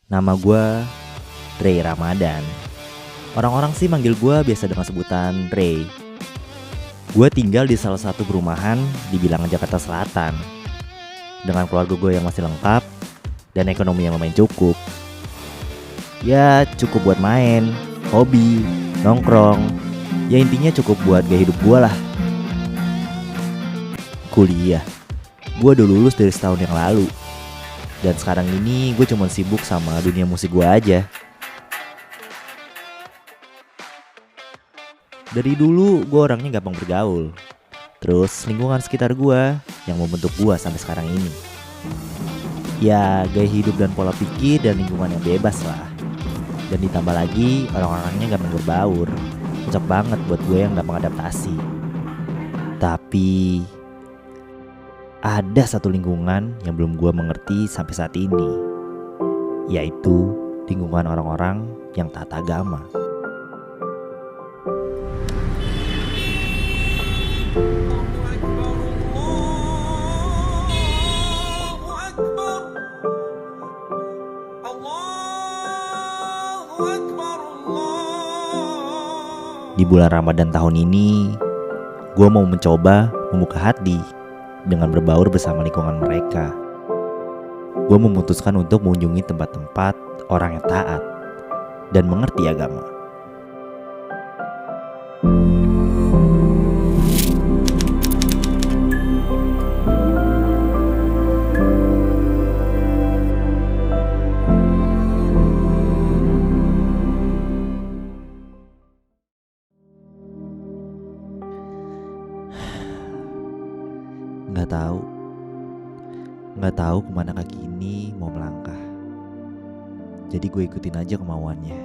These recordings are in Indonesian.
Nama gue Ray Ramadan. Orang-orang sih manggil gue biasa dengan sebutan Ray. Gue tinggal di salah satu perumahan di bilangan Jakarta Selatan, dengan keluarga gue yang masih lengkap dan ekonomi yang lumayan cukup. Ya cukup buat main, hobi, nongkrong. Ya intinya cukup buat gaya hidup gue lah. Kuliah, gue udah lulus dari setahun yang lalu. Dan sekarang ini gue cuma sibuk sama dunia musik gue aja. Dari dulu gue orangnya gampang bergaul. Terus lingkungan sekitar gue yang membentuk gue sampai sekarang ini. Ya gaya hidup dan pola pikir dan lingkungan yang bebas lah. Dan ditambah lagi orang-orangnya gampang berbaur. Cocok banget buat gue yang gampang adaptasi. Tapi ada satu lingkungan yang belum gue mengerti sampai saat ini, yaitu lingkungan orang-orang yang taat agama. Di bulan Ramadan tahun ini, gue mau mencoba membuka hati dengan berbaur bersama lingkungan mereka. Gue memutuskan untuk mengunjungi tempat-tempat orang yang taat dan mengerti agama. Nggak tahu kemana kaki ini mau melangkah. Jadi gue ikutin aja kemauannya.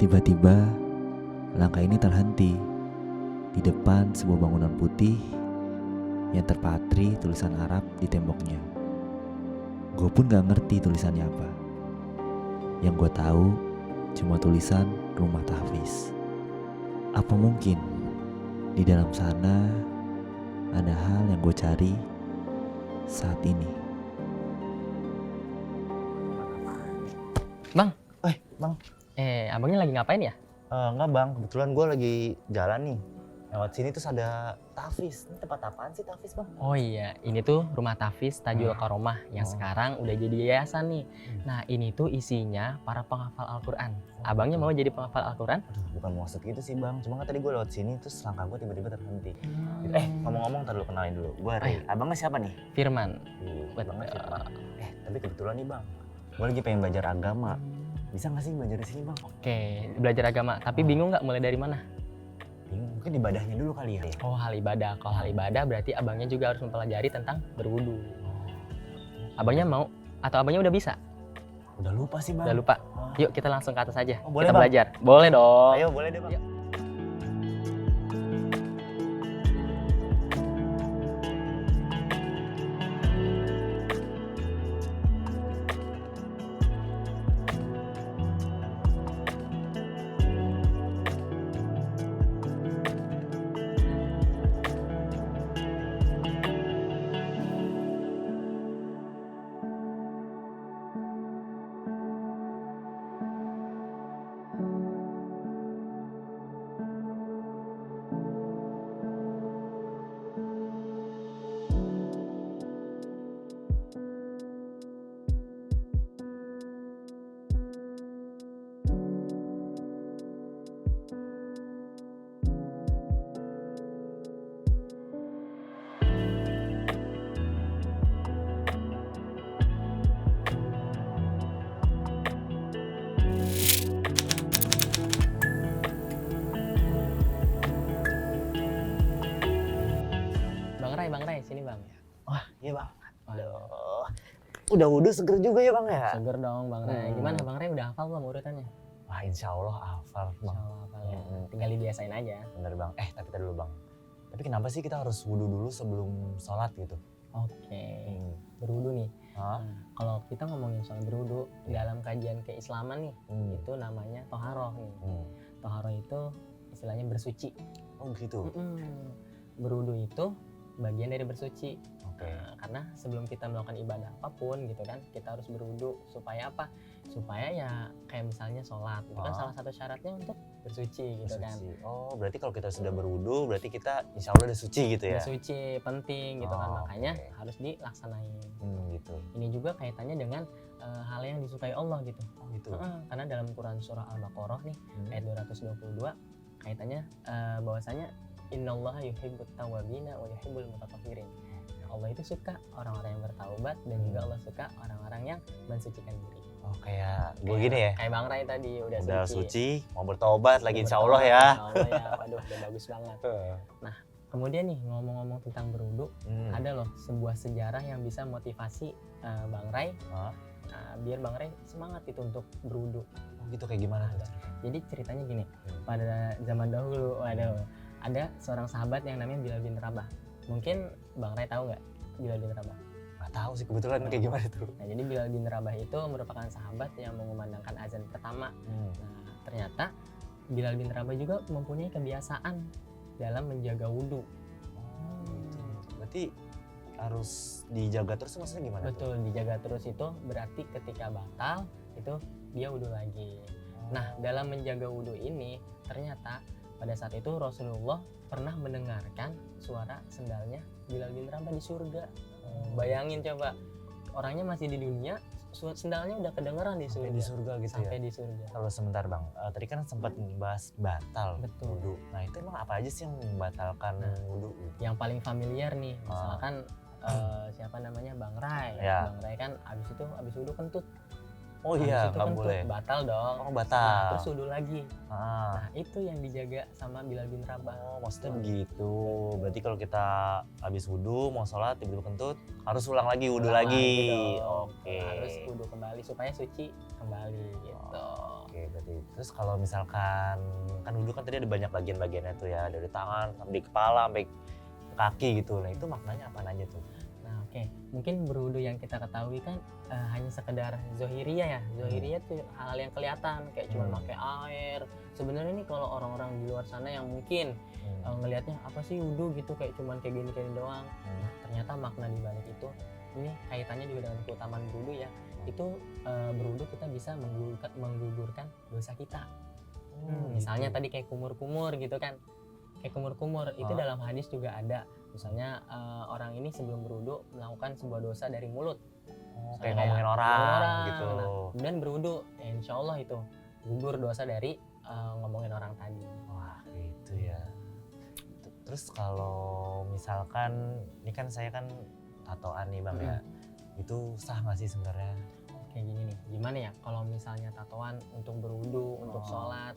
Tiba-tiba langkah ini terhenti di depan sebuah bangunan putih yang terpatri tulisan Arab di temboknya. Gue pun gak ngerti tulisannya apa. Yang gue tahu cuma tulisan Rumah Tahfiz. Apa mungkin di dalam sana ada hal yang gue cari saat ini? Bang. Bang. Abangnya lagi ngapain ya? Enggak bang, kebetulan gue lagi jalan nih. Lewat sini terus ada Tahfiz. Ini tempat apaan sih Tahfiz bang? Oh iya, ini tuh Rumah Tahfiz Tajul Karomah yang sekarang udah jadi yayasan nih. Nah ini tuh isinya para penghafal Al-Quran. Abangnya mau jadi penghafal Al-Quran? Aduh, bukan maksud gitu sih bang. Cuma kan tadi gue lewat sini terus langkah gue tiba-tiba terhenti. Ngomong-ngomong ntar dulu kenalin dulu. Gue Ray. Abangnya siapa nih? Firman. Abangnya siapa? Tapi kebetulan nih bang, gue lagi pengen belajar agama. Bisa gak sih belajar di sini bang? Oke, belajar agama. Tapi bingung nggak mulai dari mana? Bingung, mungkin ibadahnya dulu kali ya. Oh hal ibadah. Kalau hal ibadah berarti abangnya juga harus mempelajari tentang berwudu. Abangnya mau? Atau abangnya udah bisa? Udah lupa sih bang. Udah lupa? Yuk kita langsung ke atas aja. Boleh, kita bang? belajar. Boleh dong. Ayo boleh deh bang. Yuk. Bang Ray, sini bang. Wah iya bang. Aduh. Udah wudhu seger juga ya bang ya? Seger dong Bang Ray. Gimana Bang Ray udah hafal belum urutannya? Wah insya Allah hafal bang. Insya Allah hafal ya. Tinggal dibiasain aja. Bener bang. Tapi tadi dulu bang. Tapi kenapa sih kita harus wudhu dulu sebelum sholat gitu? Oke. Berwudu nih. Hah? Kalau kita ngomongin soal berwudu dalam kajian keislaman nih, itu namanya toharoh nih. Toharoh itu istilahnya bersuci. Oh gitu. Berwudu itu bagian dari bersuci. Oke. Karena sebelum kita melakukan ibadah apapun gitu kan, kita harus berwudu supaya apa? Supaya ya kayak misalnya sholat, itu kan Ah. salah satu syaratnya untuk bersuci gitu kan. Bersuci. Oh, berarti kalau kita sudah berwudu, berarti kita insya Allah udah suci gitu ya? Bersuci penting gitu kan, Oh, makanya oke. harus dilaksanain. Gitu. Ini juga kaitannya dengan hal yang disukai Allah gitu. Oh gitu. Karena dalam Quran surah Al-Baqarah nih ayat 222 kaitannya bahwasanya innallaha yuhibbut tawwabina wa yuhibbul mutatahhirin. Allah itu suka orang-orang yang bertaubat dan juga Allah suka orang-orang yang mensucikan diri. Oh, kayak gue gini ya? Kayak Bang Rai tadi udah Suci, mau bertobat lagi Udah insya Allah ya. Insya Allah ya, waduh udah bagus banget. Kemudian nih ngomong-ngomong tentang berwudu, ada loh sebuah sejarah yang bisa motivasi Bang Rai, biar Bang Rai semangat itu untuk berwudu. Oh gitu, kayak gimana tuh? Jadi ceritanya gini, pada zaman dahulu, ada seorang sahabat yang namanya Bilal bin Rabah. Mungkin Bang Rai tahu nggak Bilal bin Rabah? Nggak tahu sih kebetulan kayak gimana tuh. Nah, jadi Bilal bin Rabah itu merupakan sahabat yang mengumandangkan azan pertama. Nah, ternyata Bilal bin Rabah juga mempunyai kebiasaan dalam menjaga wudhu. Berarti harus dijaga terus, maksudnya gimana? Betul, dijaga terus itu berarti ketika batal itu dia wudhu lagi. Nah, dalam menjaga wudhu ini ternyata pada saat itu Rasulullah pernah mendengarkan suara sendalnya Bilal bin Rabah di surga. Bayangin coba, orangnya masih di dunia, sendalnya udah kedengeran di surga. Sampai di surga gitu Sampai ya? di surga. Kalau sebentar Bang, tadi kan sempat bahas batal Betul. wudhu. Nah itu emang apa aja sih yang membatalkan wudhu? Yang paling familiar nih, misalkan siapa namanya Bang Rai. Ya. Bang Rai kan abis wudhu kentut. Oh Abis iya, itu nggak kentut, boleh. batal dong. Oh Nah, batal. terus wudhu lagi. Ah. Nah itu yang dijaga sama Bilal bin Rabah. Oh maksudnya begitu. Berarti kalau kita habis wudhu mau sholat tiba-tiba kentut, harus ulang lagi wudhu Ulang lagi. dong. Oke. Harus wudhu kembali supaya suci kembali gitu. Oke, berarti terus kalau misalkan kan wudhu kan tadi ada banyak bagian-bagiannya tuh ya, dari tangan sampai kepala sampai kaki gitu. Nah itu maknanya apa aja tuh? Nah oke, mungkin berwudhu yang kita ketahui kan hanya sekedar zohiriyah ya. Zohiriyah tuh hal yang kelihatan kayak cuma pakai air. Sebenarnya nih kalau orang-orang di luar sana yang mungkin ngelihatnya apa sih wudhu gitu kayak cuman kayak gini doang. Nah, ternyata makna di balik itu ini kaitannya juga dengan keutamaan berwudhu ya. Itu berwudhu kita bisa menggugurkan dosa kita. Misalnya tadi kayak kumur-kumur gitu kan. Kayak kumur-kumur itu dalam hadis juga ada. Misalnya orang ini sebelum berwudhu melakukan sebuah dosa dari mulut. Kayak ngomongin orang gitu. Nah, kemudian berwudhu, ya insya Allah itu gugur dosa dari ngomongin orang tadi. Wah gitu ya. Terus kalau misalkan ini kan saya kan tatoan nih Bang ya, itu sah nggak sih sebenarnya? Kayak gini nih, gimana ya kalau misalnya tatoan untuk berwudhu, untuk sholat,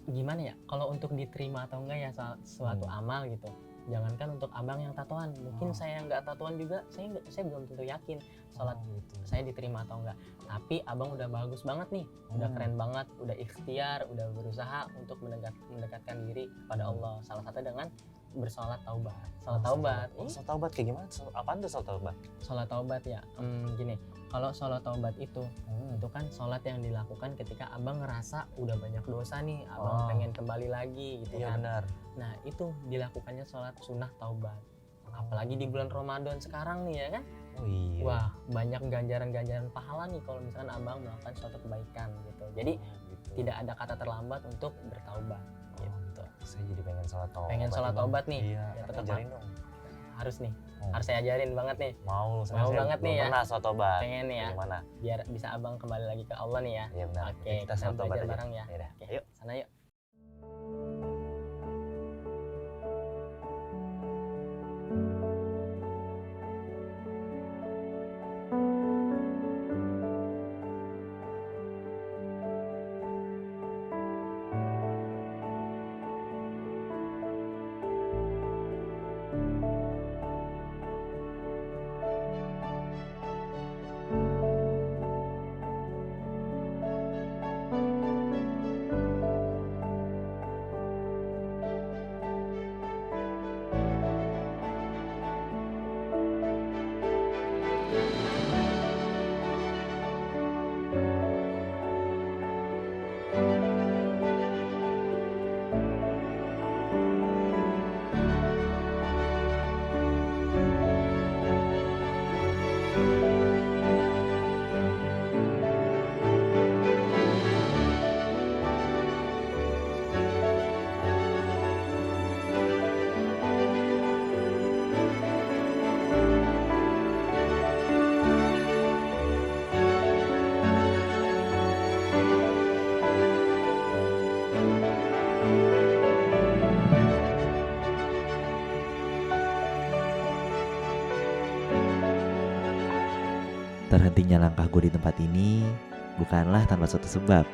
gimana ya kalau untuk diterima atau enggak ya suatu amal gitu. Jangankan untuk abang yang tatoan, mungkin saya yang nggak tatoan juga, saya belum tentu yakin sholat saya diterima atau enggak. Tapi abang udah bagus banget nih, udah keren banget, udah ikhtiar, udah berusaha untuk mendekatkan diri kepada Allah. Salah satu dengan bersolat taubat. Sholat taubat. Sholat taubat kayak gimana? Apaan tuh sholat taubat? Sholat taubat ya, gini. Kalau sholat taubat itu kan sholat yang dilakukan ketika abang ngerasa udah banyak dosa nih, abang pengen kembali lagi gitu Iya kan. benar. Nah itu dilakukannya sholat sunnah taubat. Apalagi di bulan Ramadan sekarang nih ya kan. Oh iya. Wah banyak ganjaran-ganjaran pahala nih kalau misalkan abang melakukan suatu kebaikan gitu. Jadi tidak ada kata terlambat untuk bertaubat gitu. Saya jadi pengen sholat taubat. Pengen sholat taubat nih. Iya. Ya, Tapi ajarin dong. harus nih. Harus saya ajarin banget nih. Mau Mau banget nih ya. Pernah sholat taubat. Pengen nih ya. Gimana? Biar bisa abang kembali lagi ke Allah nih ya. Iya benar. Oke, Kita sholat taubat belajar aja. bareng ya. Yaudah. Oke, Ayo. sana yuk. Terhentinya langkah gue di tempat ini bukanlah tanpa suatu sebab,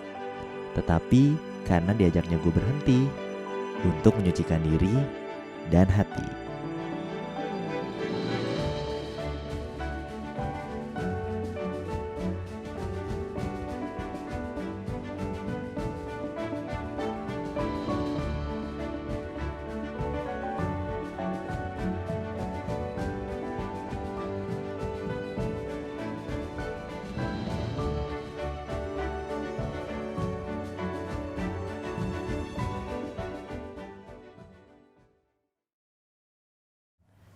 tetapi karena diajaknya gue berhenti untuk menyucikan diri dan hati.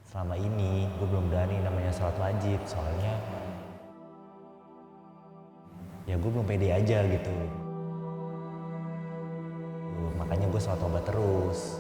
Selama ini gue belum berani namanya sholat wajib, soalnya ya gue belum pede aja gitu. Makanya gue sholat tobat terus.